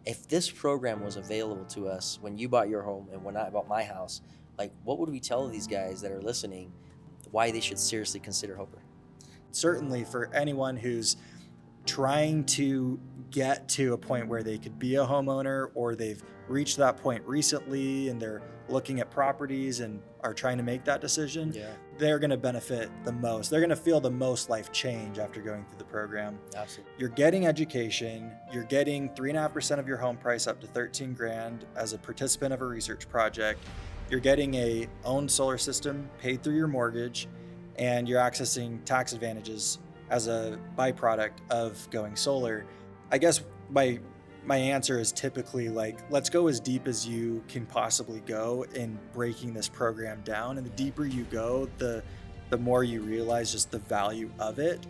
if this program was available to us when you bought your home and when I bought my house, like what would we tell these guys that are listening why they should seriously consider Hoper? Certainly for anyone who's trying to get to a point where they could be a homeowner, or they've reached that point recently and they're looking at properties and are trying to make that decision, they're going to benefit the most. They're going to feel the most life change after going through the program. Absolutely. You're getting education. You're getting 3.5% of your home price up to 13 grand as a participant of a research project. You're getting a owned solar system paid through your mortgage, and you're accessing tax advantages as a byproduct of going solar. I guess my answer is typically like, let's go as deep as you can possibly go in breaking this program down. And the deeper you go, the more you realize just the value of it.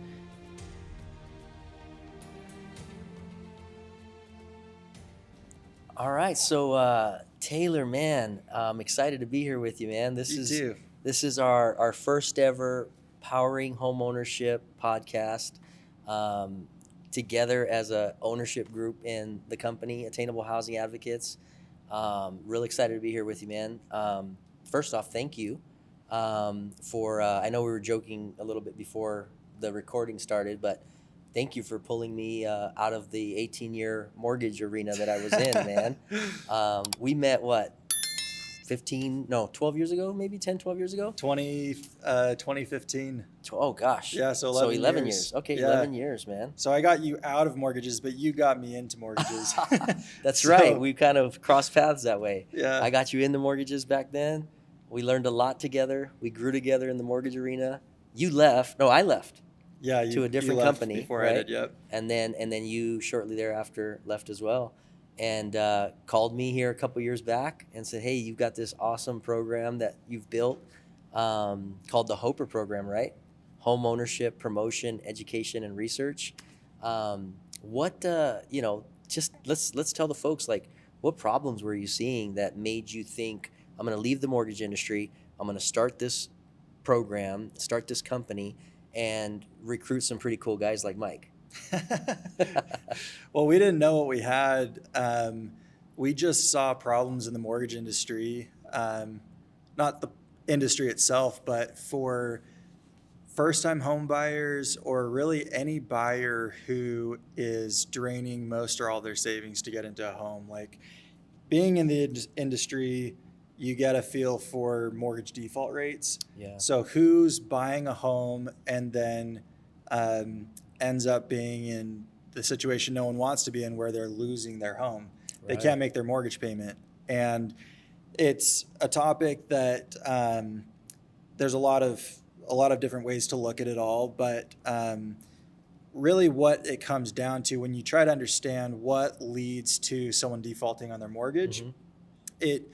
All right, so Taylor, man, I'm excited to be here with you, man. This is our first ever Powering Homeownership podcast, together as a ownership group in the company, Attainable Housing Advocates. Really excited to be here with you, man. First off, thank you for, I know we were joking a little bit before the recording started, but thank you for pulling me out of the 18-year mortgage arena that I was in, man. We met, 12 years ago, maybe 10, 12 years ago? 2015. Oh, gosh. Yeah, so 11 years. Okay, yeah. 11 years, man. So I got you out of mortgages, but you got me into mortgages. That's right. We kind of crossed paths that way. Yeah. I got you into mortgages back then. We learned a lot together. We grew together in the mortgage arena. You left. No, I left. Yeah, to a different company before right? I did. Yep. And then you shortly thereafter left as well, and called me here a couple years back and said, "Hey, you've got this awesome program that you've built called the Hoper program, right? Homeownership, Promotion, Education, and Research." Just let's tell the folks, like, what problems were you seeing that made you think, I'm going to leave the mortgage industry, I'm going to start this program, start this company, and recruit some pretty cool guys like Mike? Well, we didn't know what we had. We just saw problems in the mortgage industry, not the industry itself, but for first-time home buyers, or really any buyer who is draining most or all their savings to get into a home. Like, being in the industry, you get a feel for mortgage default rates. Yeah. So who's buying a home and then ends up being in the situation no one wants to be in, where they're losing their home. Right. They can't make their mortgage payment. And it's a topic that there's a lot of different ways to look at it all. But really what it comes down to, when you try to understand what leads to someone defaulting on their mortgage, it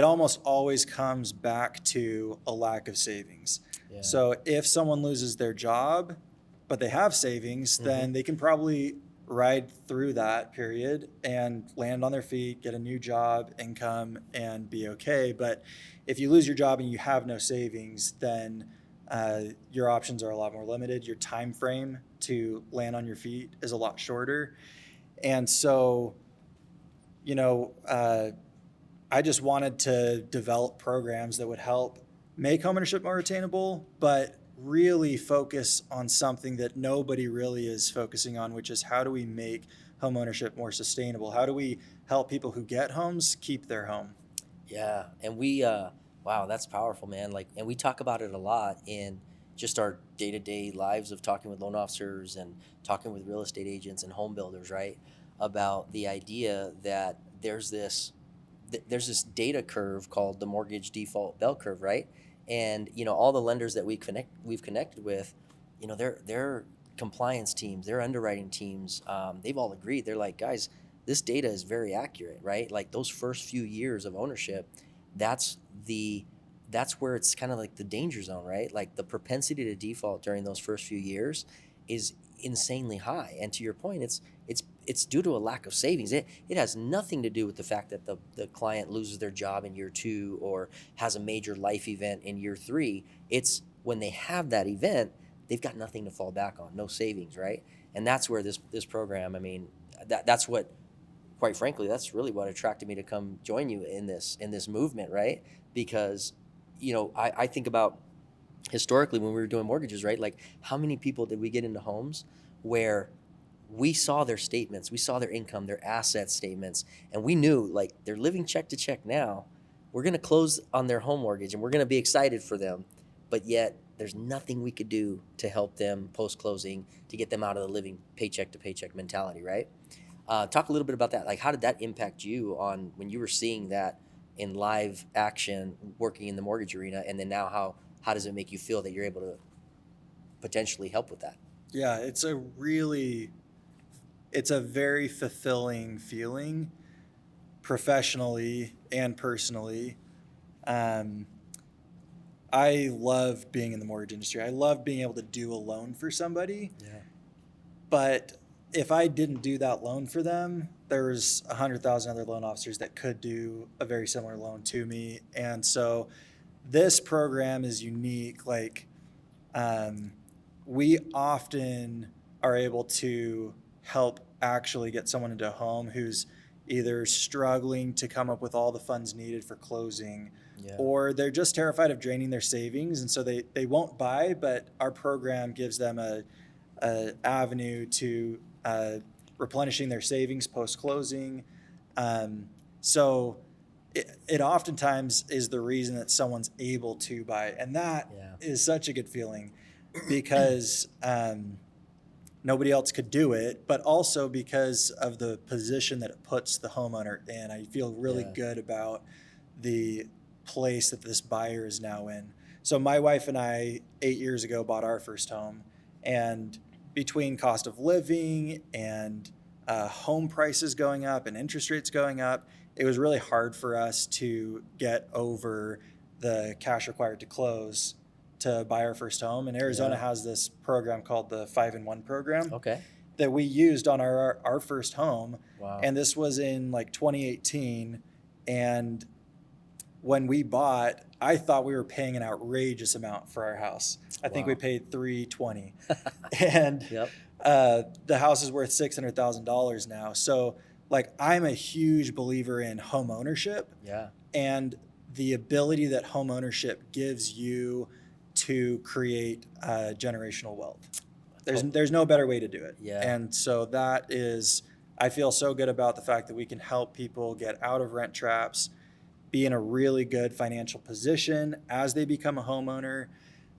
almost always comes back to a lack of savings. Yeah. So if someone loses their job, but they have savings, then they can probably ride through that period and land on their feet, get a new job, income, and be okay. But if you lose your job and you have no savings, then your options are a lot more limited. Your time frame to land on your feet is a lot shorter. And so, I just wanted to develop programs that would help make homeownership more attainable, but really focus on something that nobody really is focusing on, which is how do we make homeownership more sustainable? How do we help people who get homes keep their home? Yeah, and we, wow, that's powerful, man. Like, and we talk about it a lot in just our day-to-day lives of talking with loan officers and talking with real estate agents and home builders, right? About the idea that there's this data curve called the mortgage default bell curve, right? And all the lenders that we've connected with, their compliance teams, their underwriting teams, they've all agreed. They're like, guys, this data is very accurate, right? Like, those first few years of ownership, that's where it's kind of like the danger zone, right? Like, the propensity to default during those first few years is insanely high. And to your point, it's due to a lack of savings. It has nothing to do with the fact that the client loses their job in year 2 or has a major life event in year 3. It's when they have that event, they've got nothing to fall back on, no savings, right? And that's where this program, I mean, that's what quite frankly, that's really what attracted me to come join you in this movement, right? Because, I think about historically when we were doing mortgages, right? Like, how many people did we get into homes where we saw their statements, we saw their income, their asset statements, and we knew, like, they're living check to check now. We're going to close on their home mortgage and we're going to be excited for them, but yet there's nothing we could do to help them post closing to get them out of the living paycheck to paycheck mentality, right? Talk a little bit about that. Like, how did that impact you on when you were seeing that in live action, working in the mortgage arena, and then now how does it make you feel that you're able to potentially help with that? Yeah, it's a very fulfilling feeling professionally and personally. Um, I love being in the mortgage industry. I love being able to do a loan for somebody. Yeah. But if I didn't do that loan for them, there's 100,000 other loan officers that could do a very similar loan to me. And so this program is unique. Like, we often are able to help actually get someone into a home who's either struggling to come up with all the funds needed for closing, Yeah. or they're just terrified of draining their savings. And so they won't buy, but our program gives them a avenue to replenishing their savings post closing. So it oftentimes is the reason that someone's able to buy, and that Yeah. is such a good feeling because nobody else could do it, but also because of the position that it puts the homeowner in. I feel really Yeah. good about the place that this buyer is now in. So my wife and I, 8 years ago, bought our first home, and between cost of living and home prices going up and interest rates going up, it was really hard for us to get over the cash required to close to buy our first home. And Arizona Yeah. has this program called the 5-in-1 program Okay. that we used on our first home. Wow. And this was in like 2018. And when we bought, I thought we were paying an outrageous amount for our house. I think we Wow. paid $320, and Yep. the house is worth $600,000 now. So, like, I'm a huge believer in home ownership Yeah. and the ability that home ownership gives you to create generational wealth. There's no better way to do it. Yeah. And so that is, I feel so good about the fact that we can help people get out of rent traps, be in a really good financial position as they become a homeowner,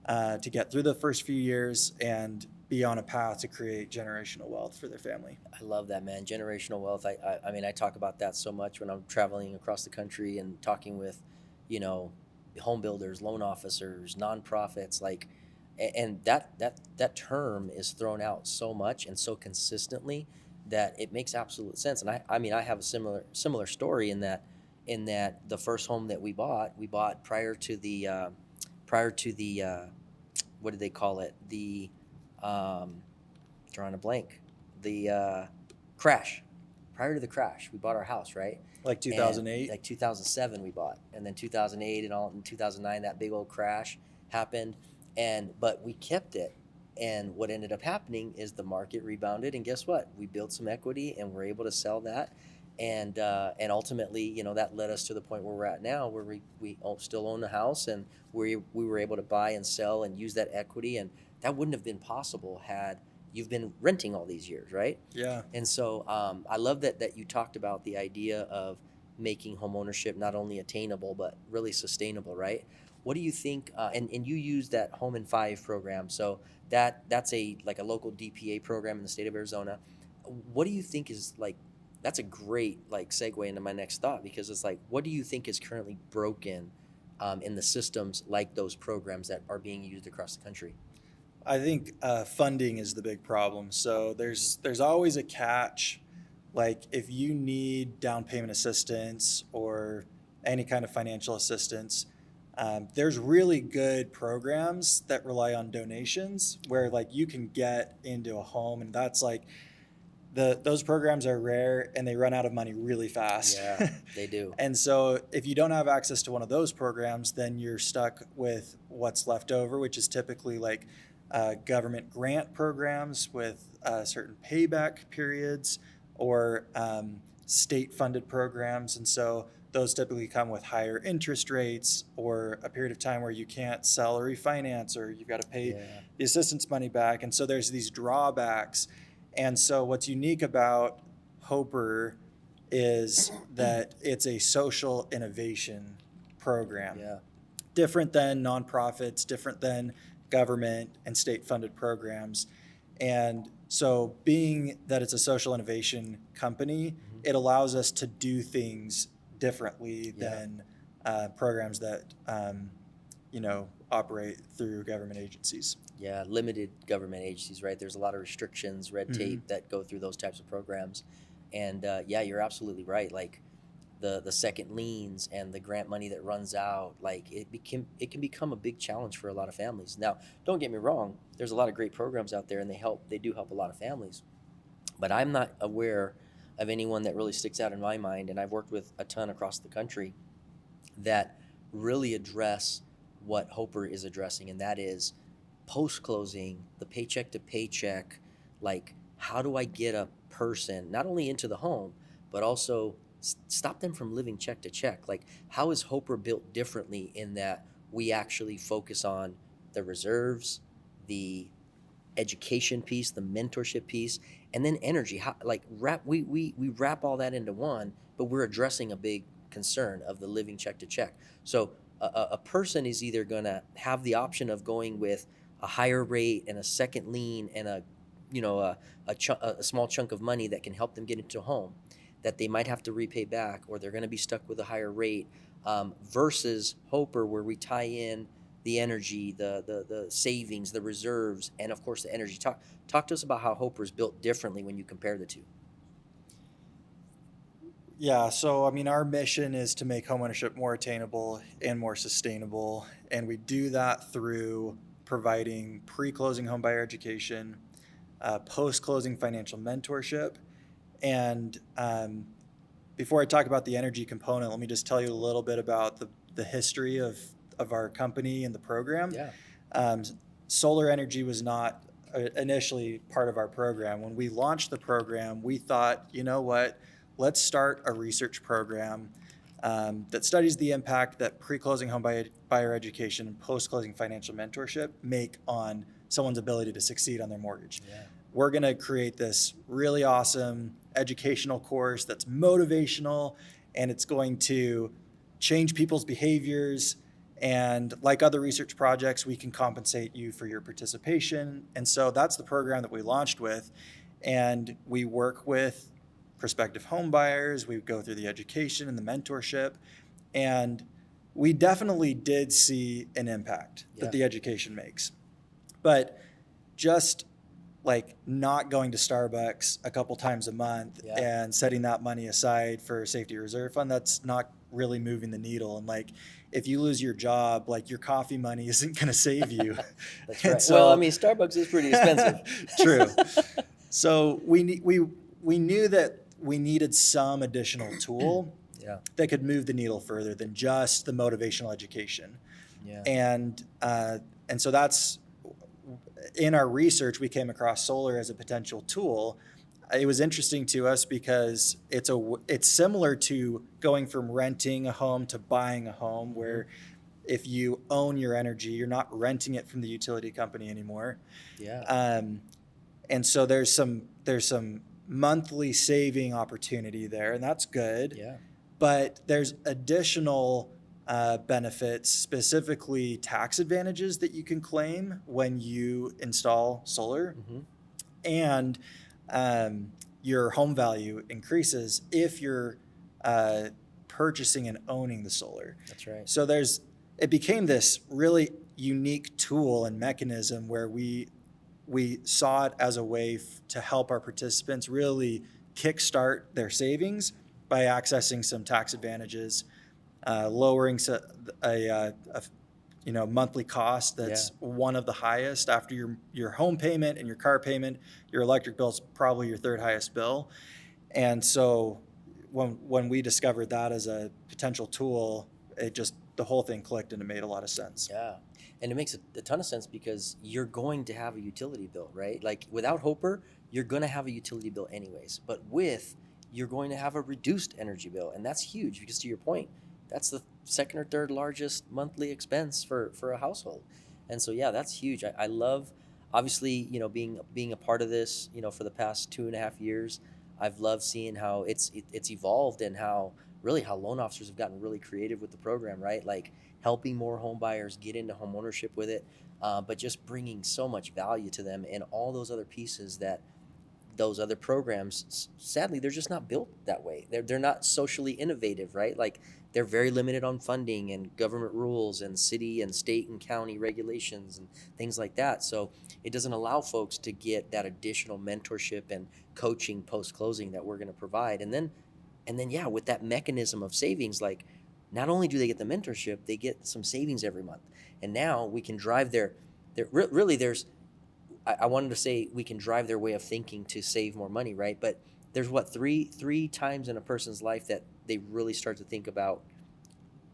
to get through the first few years and be on a path to create generational wealth for their family. I love that, man. Generational wealth. I mean, I talk about that so much when I'm traveling across the country and talking with, home builders, loan officers, nonprofits, like, and that term is thrown out so much and so consistently that it makes absolute sense. And I mean, I have a similar story in that the first home that we bought prior to the what did they call it? The drawing a blank. The crash. Prior to the crash, we bought our house, right? Like 2008? And like 2007 we bought. And then 2008 and all in 2009 that big old crash happened, but we kept it. And what ended up happening is the market rebounded, and guess what? We built some equity and we're able to sell that. And ultimately, that led us to the point where we're at now, where we still own the house, and we were able to buy and sell and use that equity, and that wouldn't have been possible had you've been renting all these years, right? Yeah. And so I love that you talked about the idea of making homeownership not only attainable but really sustainable, right? What do you think? And you use that Home in 5 program, so that's a local DPA program in the state of Arizona. What do you think is like? That's a great segue into my next thought, because it's like, what do you think is currently broken in the systems like those programs that are being used across the country? I think funding is the big problem. So there's always a catch. Like, if you need down payment assistance or any kind of financial assistance, there's really good programs that rely on donations where you can get into a home, and that's those programs are rare and they run out of money really fast. Yeah, they do. And so if you don't have access to one of those programs, then you're stuck with what's left over, which is typically government grant programs with certain payback periods, or state-funded programs, and so those typically come with higher interest rates or a period of time where you can't sell or refinance, or you've got to pay Yeah. the assistance money back. And so there's these drawbacks. And so what's unique about Hoper is that it's a social innovation program, Yeah. different than nonprofits, different than government and state-funded programs. And so being that it's a social innovation company, it allows us to do things differently than programs that operate through government agencies. Yeah, limited government agencies, right? There's a lot of restrictions, red tape that go through those types of programs. And yeah, you're absolutely right. Like the second liens and the grant money that runs out, like it can become a big challenge for a lot of families. Now, don't get me wrong, there's a lot of great programs out there and they do help a lot of families. But I'm not aware of anyone that really sticks out in my mind, and I've worked with a ton across the country that really address what Hoper is addressing, and that is post-closing, the paycheck to paycheck, like how do I get a person not only into the home, but also stop them from living check to check? Like, how is Hoper built differently in that we actually focus on the reserves, the education piece, the mentorship piece, and then energy? How, like, we wrap all that into one, but we're addressing a big concern of the living check to check. So a person is either going to have the option of going with a higher rate and a second lien and a small chunk of money that can help them get into a home that they might have to repay back, or they're going to be stuck with a higher rate, versus Hoper, where we tie in the energy, the savings, the reserves, and of course the energy. Talk to us about how Hoper is built differently when you compare the two. Yeah, so I mean, our mission is to make homeownership more attainable and more sustainable, and we do that through providing pre-closing homebuyer education, post-closing financial mentorship, and before I talk about the energy component, let me just tell you a little bit about the history of our company and the program. Yeah. Solar energy was not initially part of our program. When we launched the program, we thought, you know what, let's start a research program that studies the impact that pre-closing home buyer education and post-closing financial mentorship make on someone's ability to succeed on their mortgage. Yeah. We're going to create this really awesome educational course that's motivational, and it's going to change people's behaviors. And like other research projects, we can compensate you for your participation. And so that's the program that we launched with. And we work with prospective home buyers. We go through the education and the mentorship. And we definitely did see an impact that the education makes. But just like not going to Starbucks a couple times a month and setting that money aside for a safety reserve fund, that's not really moving the needle. And like, if you lose your job, like your coffee money isn't going to save you. That's right. So, well, I mean, Starbucks is pretty expensive. True. So we knew that we needed some additional tool that could move the needle further than just the motivational education. Yeah. And so that's, in our research, we came across solar as a potential tool. It was interesting to us because it's similar to going from renting a home to buying a home, where if you own your energy, you're not renting it from the utility company anymore. Yeah. And so there's some monthly saving opportunity there, and that's good. Yeah. But there's additional benefits, specifically tax advantages that you can claim when you install solar. And your home value increases if you're purchasing and owning the solar. That's right. So it became this really unique tool and mechanism where we saw it as a way to help our participants really kickstart their savings by accessing some tax advantages, lowering a monthly cost that's one of the highest after your home payment and your car payment. Your electric bill is probably your third highest bill. And so when we discovered that as a potential tool, the whole thing clicked and it made a lot of sense. Yeah. And it makes a ton of sense because you're going to have a utility bill, right? Like without Hoper, you're going to have a utility bill anyways. But with you're going to have a reduced energy bill. And that's huge because, to your point, that's the second or third largest monthly expense for a household. And so, yeah, that's huge. I love, obviously, being a part of this, for the past 2.5 years. I've loved seeing how it's evolved, and how loan officers have gotten really creative with the program, right? Like helping more home buyers get into home ownership with it, but just bringing so much value to them, and all those other pieces that those other programs, sadly, they're just not built that way. They're not socially innovative, right? Like they're very limited on funding and government rules and city and state and county regulations and things like that. So it doesn't allow folks to get that additional mentorship and coaching post closing that we're going to provide. And then yeah, with that mechanism of savings, like not only do they get the mentorship, they get some savings every month. And now we can drive really there's I wanted to say we can drive their way of thinking to save more money, right? But there's three times in a person's life that they really start to think about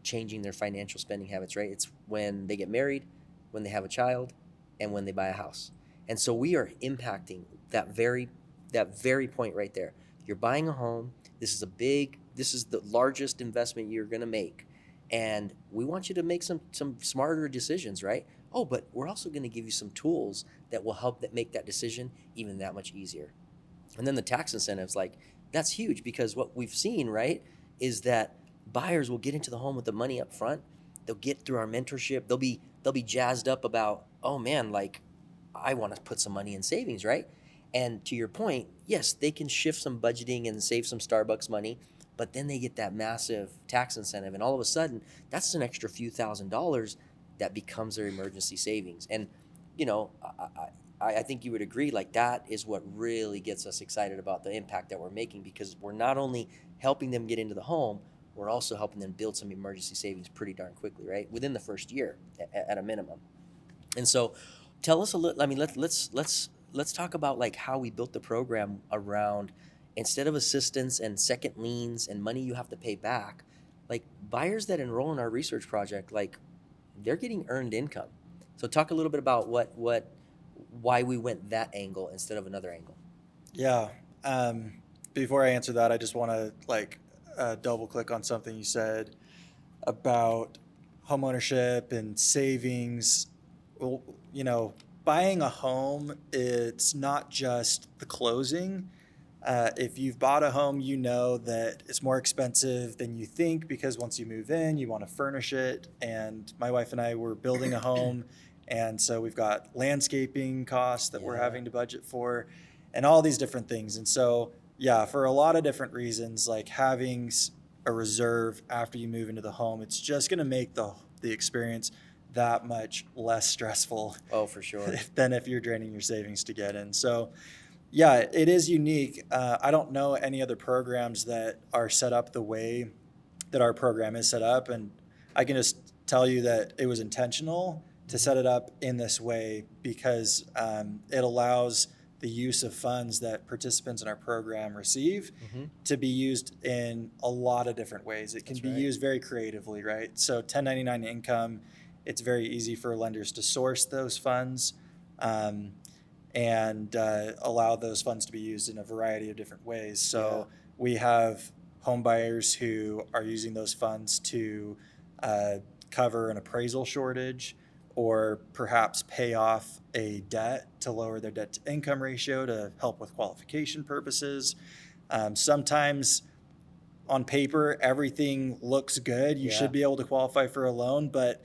changing their financial spending habits, right? It's when they get married, when they have a child, and when they buy a house. And so we are impacting that very point right there. You're buying a home. This is the largest investment you're going to make. And we want you to make some smarter decisions, right? Oh, but we're also going to give you some tools that will help that make that decision even that much easier. And then the tax incentives, like that's huge, because what we've seen, right, is that buyers will get into the home with the money up front. They'll get through our mentorship. They'll be jazzed up about, oh man, like I want to put some money in savings, right? And to your point, yes, they can shift some budgeting and save some Starbucks money, but then they get that massive tax incentive, and all of a sudden, that's an extra few $1,000s that becomes their emergency savings. And you know, I think you would agree, like that is what really gets us excited about the impact that we're making, because we're not only helping them get into the home, we're also helping them build some emergency savings pretty darn quickly, right? Within the first year, at a minimum. And so, tell us a little. I mean, let's talk about like how we built the program around, instead of assistance and second liens and money you have to pay back, like buyers that enroll in our research project, like they're getting earned income. So talk a little bit about why we went that angle instead of another angle. Yeah. Before I answer that, I just want to double click on something you said about homeownership and savings. Well, buying a home, it's not just the closing. If you've bought a home, you know that it's more expensive than you think, because once you move in, you want to furnish it. And my wife and I were building a home, and so we've got landscaping costs that we're having to budget for, and all these different things. And so, yeah, for a lot of different reasons, like having a reserve after you move into the home, it's just going to make the experience that much less stressful. Oh, for sure. Than if you're draining your savings to get in. So, yeah, it is unique. I don't know any other programs that are set up the way that our program is set up, and I can just tell you that it was intentional to set it up in this way, because it allows the use of funds that participants in our program receive to be used in a lot of different ways. It can be used very creatively, right? So 1099 income, it's very easy for lenders to source those funds. And allow those funds to be used in a variety of different ways. So we have home buyers who are using those funds to cover an appraisal shortage, or perhaps pay off a debt to lower their debt to income ratio to help with qualification purposes. Sometimes on paper, everything looks good. You should be able to qualify for a loan, but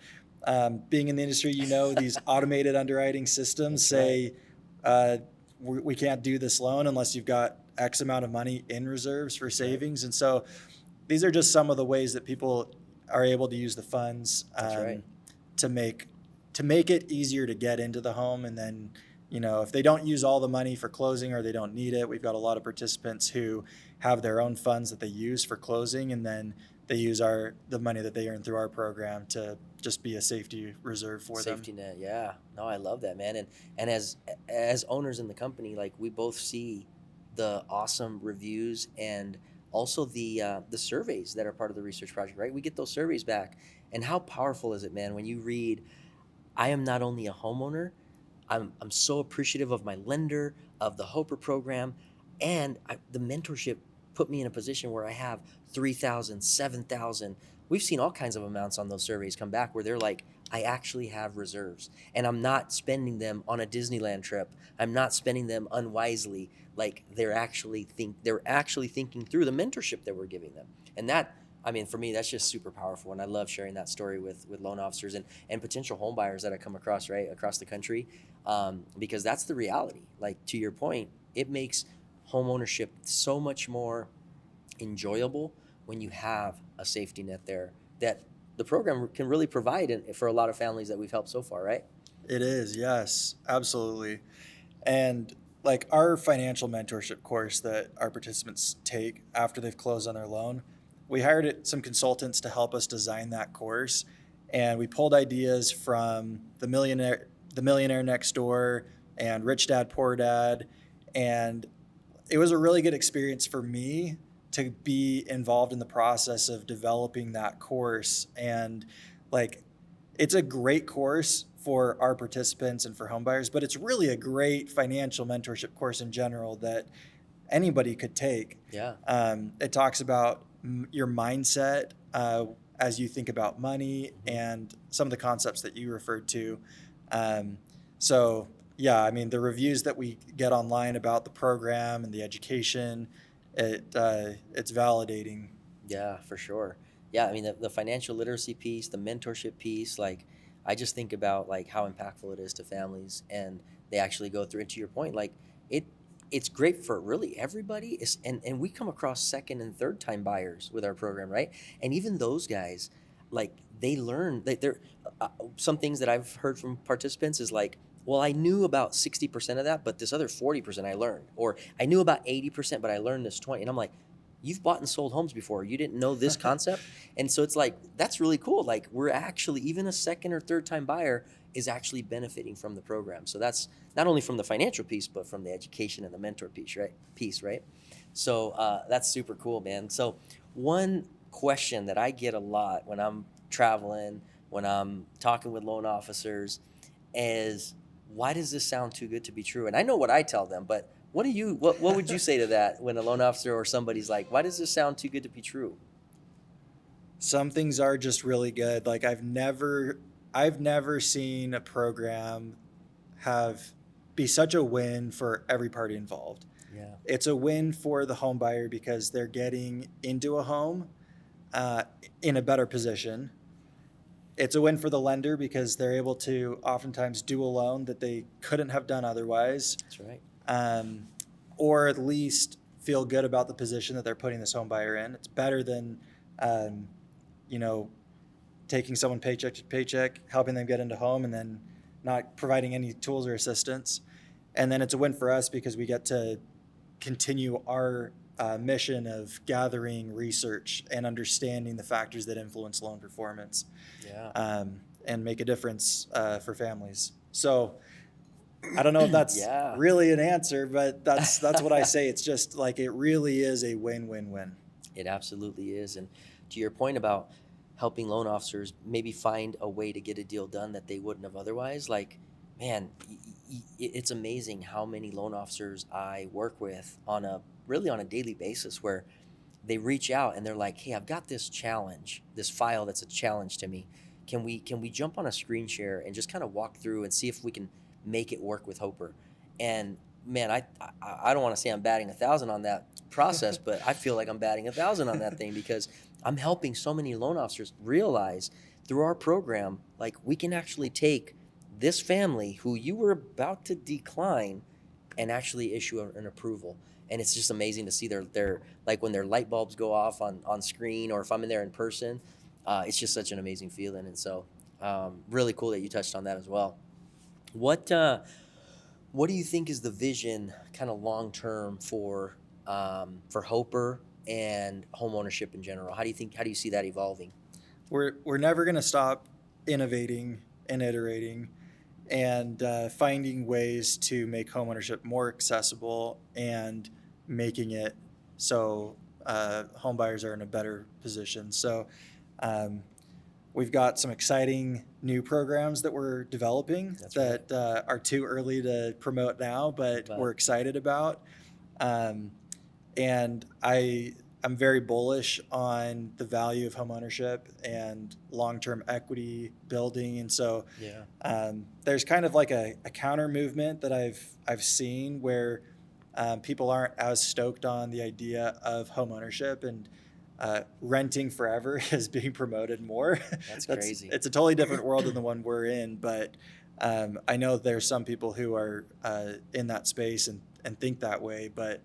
being in the industry, these automated underwriting systems say, we can't do this loan unless you've got X amount of money in reserves for savings. And so these are just some of the ways that people are able to use the funds to make it easier to get into the home. And then, if they don't use all the money for closing, or they don't need it, we've got a lot of participants who have their own funds that they use for closing, and then they use the money that they earn through our program to just be a safety reserve for them. Safety net, yeah. No, I love that, man. And as owners in the company, like we both see the awesome reviews and also the surveys that are part of the research project, right? We get those surveys back, and how powerful is it, man, when you read, I am not only a homeowner, I'm so appreciative of my lender, of the Hoper program, and the mentorship put me in a position where I have 3,000, 7,000. We've seen all kinds of amounts on those surveys come back where they're like, I actually have reserves and I'm not spending them on a Disneyland trip. I'm not spending them unwisely. Like they're actually thinking through the mentorship that we're giving them. And that, I mean, for me, that's just super powerful. And I love sharing that story with loan officers and potential home buyers that I come across, right, across the country, because that's the reality. Like, to your point, it makes home ownership so much more enjoyable when you have a safety net there that the program can really provide for a lot of families that we've helped so far, right? It is, yes, absolutely. And like our financial mentorship course that our participants take after they've closed on their loan, we hired some consultants to help us design that course. And we pulled ideas from the millionaire next door and Rich Dad Poor Dad. And it was a really good experience for me to be involved in the process of developing that course. And like, it's a great course for our participants and for homebuyers, but it's really a great financial mentorship course in general that anybody could take. Yeah. It talks about your mindset as you think about money and some of the concepts that you referred to. So yeah, I mean, the reviews that we get online about the program and the education, it's validating. Yeah, for sure. Yeah, I mean the financial literacy piece, the mentorship piece, like I just think about like how impactful it is to families and they actually go through. And to your point, like it it's great for really everybody. And we come across second and third time buyers with our program, right? And even those guys, like they learn that some things that I've heard from participants is like, well, I knew about 60% of that, but this other 40% I learned, or I knew about 80%, but I learned this 20. And I'm like, you've bought and sold homes before. You didn't know this concept. And so it's like, that's really cool. Like we're actually, even a second or third time buyer is actually benefiting from the program. So that's not only from the financial piece, but from the education and the mentor piece, right? So that's super cool, man. So one question that I get a lot when I'm traveling, when I'm talking with loan officers is, why does this sound too good to be true? And I know what I tell them, but what would you say to that when a loan officer or somebody's like, why does this sound too good to be true? Some things are just really good. Like I've never seen a program be such a win for every party involved. Yeah. It's a win for the home buyer because they're getting into a home in a better position. It's a win for the lender because they're able to oftentimes do a loan that they couldn't have done otherwise, That's right. or at least feel good about the position that they're putting this home buyer in. It's better than, you know, taking someone paycheck to paycheck, helping them get into home, and then not providing any tools or assistance. And then it's a win for us because we get to continue our mission of gathering research and understanding the factors that influence loan performance, Yeah. and make a difference for families. So I don't know if that's Yeah. really an answer, but that's what I say. It's just like it really is a win-win-win. It absolutely is. And to your point about helping loan officers maybe find a way to get a deal done that they wouldn't have otherwise, like, man, it's amazing how many loan officers I work with on a daily basis where they reach out and they're like, hey, I've got this challenge, this file that's a challenge to me. Can we jump on a screen share and just kind of walk through and see if we can make it work with Hoper? And man, I don't want to say I'm batting 1,000 on that process, but I feel like I'm batting 1,000 on that thing because I'm helping so many loan officers realize through our program, like we can actually take this family who you were about to decline and actually issue an approval. And it's just amazing to see their like when their light bulbs go off on screen, or if I'm in there in person, it's just such an amazing feeling. And so really cool that you touched on that as well. What do you think is the vision kind of long term for Hoper and homeownership in general? How do you see that evolving? We're never going to stop innovating and iterating and finding ways to make homeownership more accessible and making it so home buyers are in a better position. So we've got some exciting new programs that we're developing. That's that are too early to promote now, but we're excited about. And I'm very bullish on the value of homeownership and long-term equity building. And so Yeah. there's kind of like a counter movement that I've seen where people aren't as stoked on the idea of homeownership, and renting forever is being promoted more. That's crazy. It's a totally different world than the one we're in, but I know there's some people who are in that space and think that way, but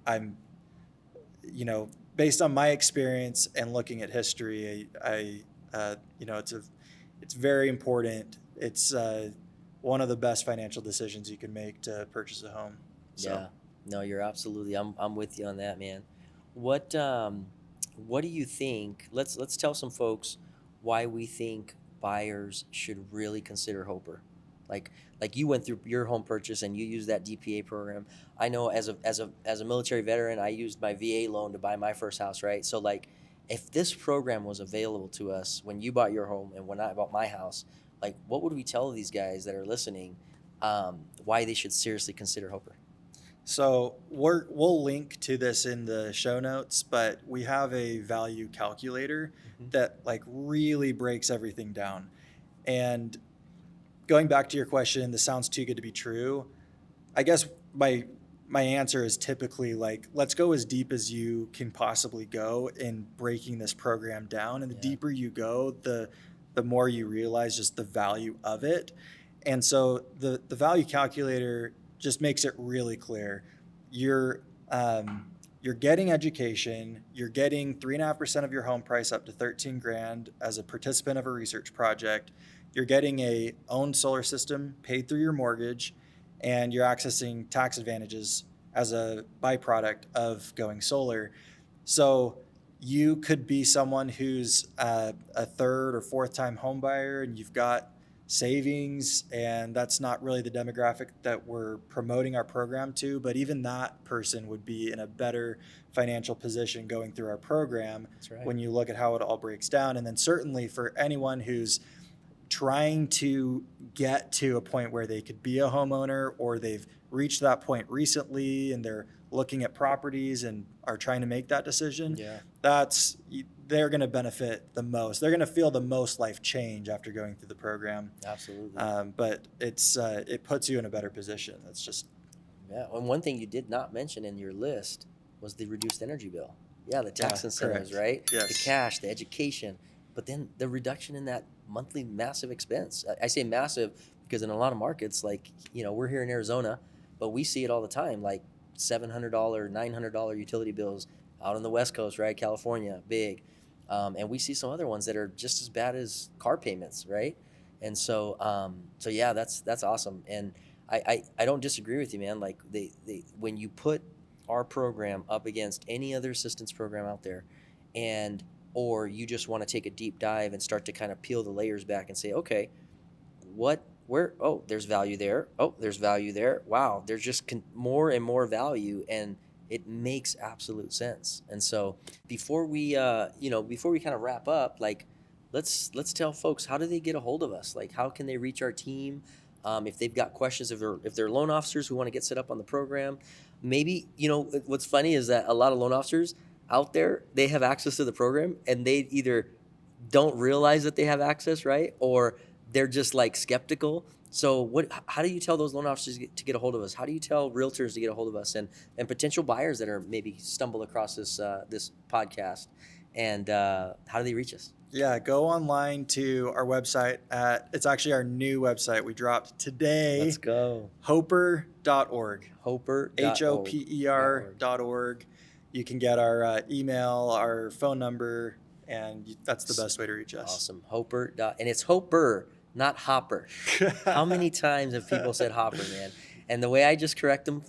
I'm, based on my experience and looking at history, it's very important. It's one of the best financial decisions you can make to purchase a home. So. Yeah. No, you're absolutely. I'm with you on that, man. What do you think? Let's tell some folks why we think buyers should really consider Hoper. Like like you went through your home purchase and you used that DPA program. I know as a military veteran, I used my VA loan to buy my first house, right? So like if this program was available to us when you bought your home and when I bought my house, like what would we tell these guys that are listening why they should seriously consider Hoper? So we'll link to this in the show notes, but we have a value calculator that like really breaks everything down. And going back to your question, this sounds too good to be true. I guess my answer is typically like, let's go as deep as you can possibly go in breaking this program down. And the deeper you go, the more you realize just the value of it. And so the value calculator just makes it really clear. You're getting education. You're getting 3.5% of your home price up to 13 grand as a participant of a research project. You're getting a owned solar system paid through your mortgage, and you're accessing tax advantages as a byproduct of going solar. So you could be someone who's a third or fourth time home buyer, and you've got savings, and that's not really the demographic that we're promoting our program to, but even that person would be in a better financial position going through our program. That's right. When you look at how it all breaks down. And then certainly for anyone who's trying to get to a point where they could be a homeowner, or they've reached that point recently and they're looking at properties and are trying to make that decision, they're going to benefit the most. They're going to feel the most life change after going through the program. Absolutely. But it puts you in a better position. That's just. Yeah. And one thing you did not mention in your list was the reduced energy bill. Yeah, the tax incentives, correct. right? Yes. The cash, the education, but then the reduction in that monthly massive expense. I say massive because in a lot of markets, like, we're here in Arizona, but we see it all the time, like $700, $900 utility bills out on the West Coast, right? California, big. And we see some other ones that are just as bad as car payments, right? And so yeah, that's awesome. And I don't disagree with you, man. Like when you put our program up against any other assistance program out there, or you just want to take a deep dive and start to kind of peel the layers back and say, okay, there's value there. Oh, there's value there. Wow, there's just more and more value, and it makes absolute sense. And so before we kind of wrap up, like let's tell folks, how do they get a hold of us? Like, how can they reach our team? If they've got questions, if they're loan officers who want to get set up on the program, maybe, what's funny is that a lot of loan officers out there, they have access to the program and they either don't realize that they have access, right? Or they're just like skeptical. So how do you tell those loan officers to get a hold of us? How do you tell realtors to get a hold of us and potential buyers that are maybe stumble across this podcast? And how do they reach us? Yeah, go online to our website it's actually our new website we dropped today. Let's go. Hoper.org. Hoper.org. HOPER.org. You can get our email, our phone number, and that's the best way to reach us. Awesome. And it's Hoper, not Hopper. How many times have people said Hopper, man? And the way I just correct them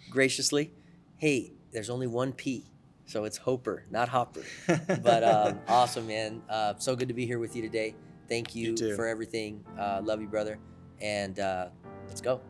graciously, hey, there's only one P. So it's Hoper, not Hopper. But awesome, man. So good to be here with you today. Thank you for everything. Love you, brother. And let's go.